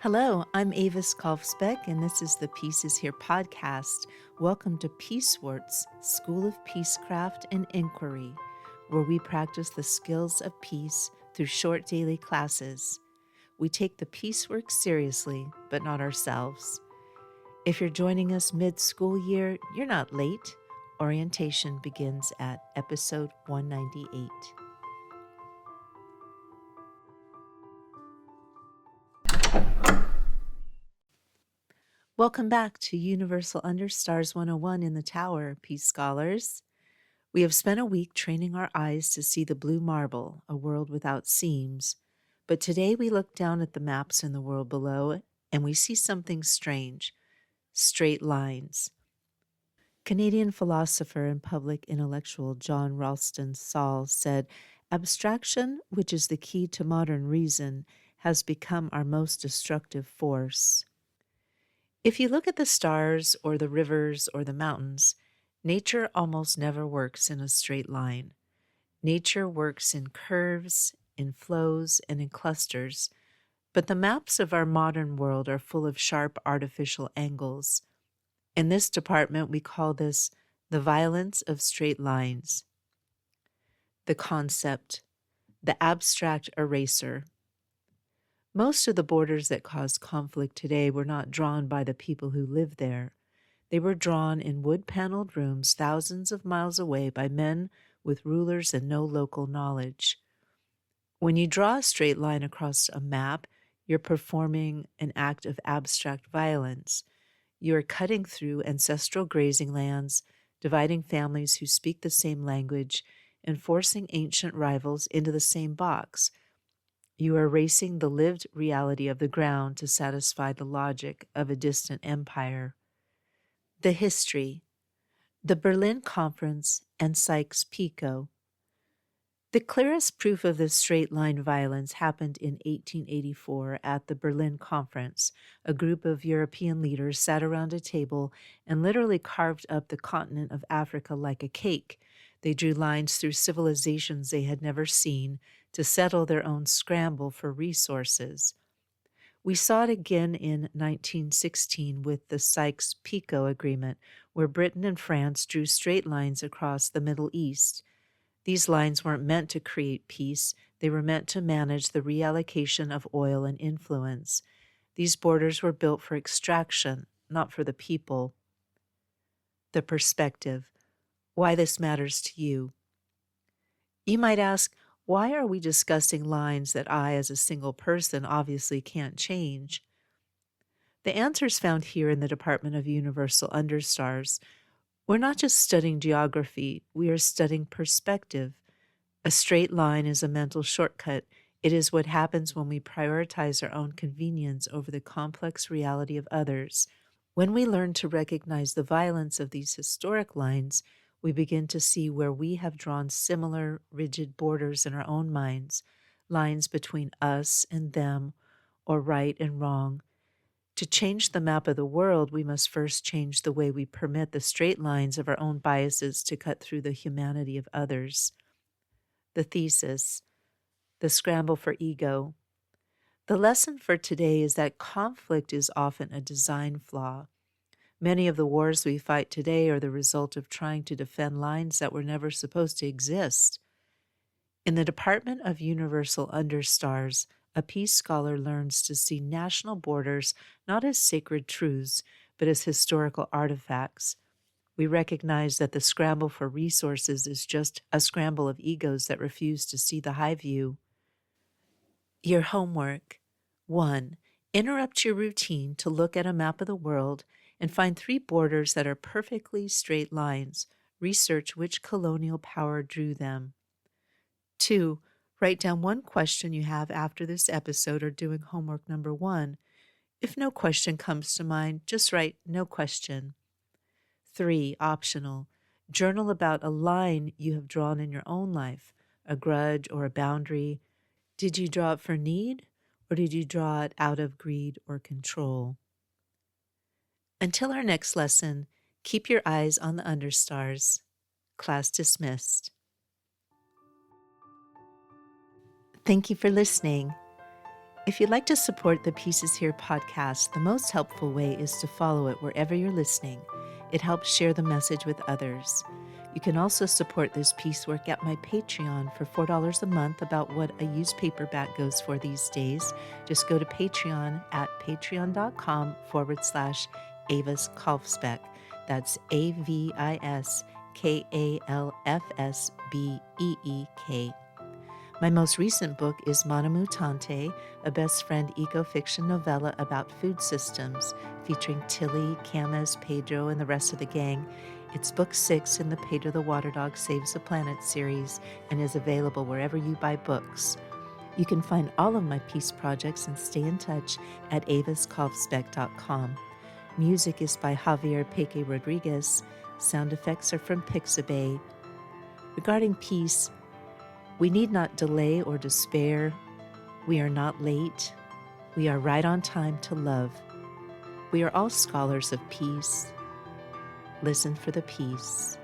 Hello, I'm Avis Kalfsbeck, and this is the Peace is Here podcast. Welcome to Peacewarts, School of Peacecraft and Inquiry, where we practice the skills of peace through short daily classes. We take the peace work seriously, but not ourselves. If you're joining us mid-school year, you're not late. Orientation begins at episode 198. Welcome back to Universal Understars 101 in the Tower, Peace Scholars. We have spent a week training our eyes to see the blue marble, a world without seams. But today we look down at the maps in the world below and we see something strange: straight lines. Canadian philosopher and public intellectual John Ralston Saul said, "Abstraction, which is the key to modern reason, has become our most destructive force." If you look at the stars or the rivers or the mountains, nature almost never works in a straight line. Nature works in curves, in flows, and in clusters, but the maps of our modern world are full of sharp artificial angles. In this department, we call this the violence of straight lines. The concept, the abstract eraser. Most of the borders that cause conflict today were not drawn by the people who live there. They were drawn in wood-paneled rooms thousands of miles away by men with rulers and no local knowledge. When you draw a straight line across a map, you're performing an act of abstract violence. You are cutting through ancestral grazing lands, dividing families who speak the same language, and forcing ancient rivals into the same box. You are erasing the lived reality of the ground to satisfy the logic of a distant empire. The history, the Berlin Conference, and Sykes-Picot. The clearest proof of this straight-line violence happened in 1884 at the Berlin Conference. A group of European leaders sat around a table and literally carved up the continent of Africa like a cake. They drew lines through civilizations they had never seen to settle their own scramble for resources. We saw it again in 1916 with the Sykes-Picot Agreement, where Britain and France drew straight lines across the Middle East. These lines weren't meant to create peace, they were meant to manage the reallocation of oil and influence. These borders were built for extraction, not for the people. The perspective, why this matters to you. You might ask, why are we discussing lines that I, as a single person, obviously can't change? The answer is found here in the Department of Universal Understars. We're not just studying geography, we are studying perspective. A straight line is a mental shortcut. It is what happens when we prioritize our own convenience over the complex reality of others. When we learn to recognize the violence of these historic lines, we begin to see where we have drawn similar rigid borders in our own minds, lines between us and them, or right and wrong. To change the map of the world, we must first change the way we permit the straight lines of our own biases to cut through the humanity of others. The thesis, the scramble for ego. The lesson for today is that conflict is often a design flaw. Many of the wars we fight today are the result of trying to defend lines that were never supposed to exist. In the Department of Universal Understars, a peace scholar learns to see national borders not as sacred truths, but as historical artifacts. We recognize that the scramble for resources is just a scramble of egos that refuse to see the high view. Your homework. 1. Interrupt your routine to look at a map of the world and find 3 borders that are perfectly straight lines. Research which colonial power drew them. 2. Write down one question you have after this episode or doing homework number 1. If no question comes to mind, just write no question. 3. Optional. Journal about a line you have drawn in your own life, a grudge or a boundary. Did you draw it for need, or did you draw it out of greed or control? Until our next lesson, keep your eyes on the Understars. Class dismissed. Thank you for listening. If you'd like to support the Pieces Here podcast, the most helpful way is to follow it wherever you're listening. It helps share the message with others. You can also support this piece work at my Patreon for $4 a month, about what a used paperback goes for these days. Just go to Patreon at patreon.com/Avis Kalfsbeck. That's AVISKALFSBEEK. My most recent book is Monomutante, a best friend eco-fiction novella about food systems, featuring Tilly, Camas, Pedro, and the rest of the gang. It's book 6 in the Pedro the Water Dog Saves the Planet series and is available wherever you buy books. You can find all of my peace projects and stay in touch at aviskalfsbeck.com. Music is by Javier Peque Rodriguez. Sound effects are from Pixabay. Regarding peace, we need not delay or despair. We are not late. We are right on time to love. We are all scholars of peace. Listen for the peace.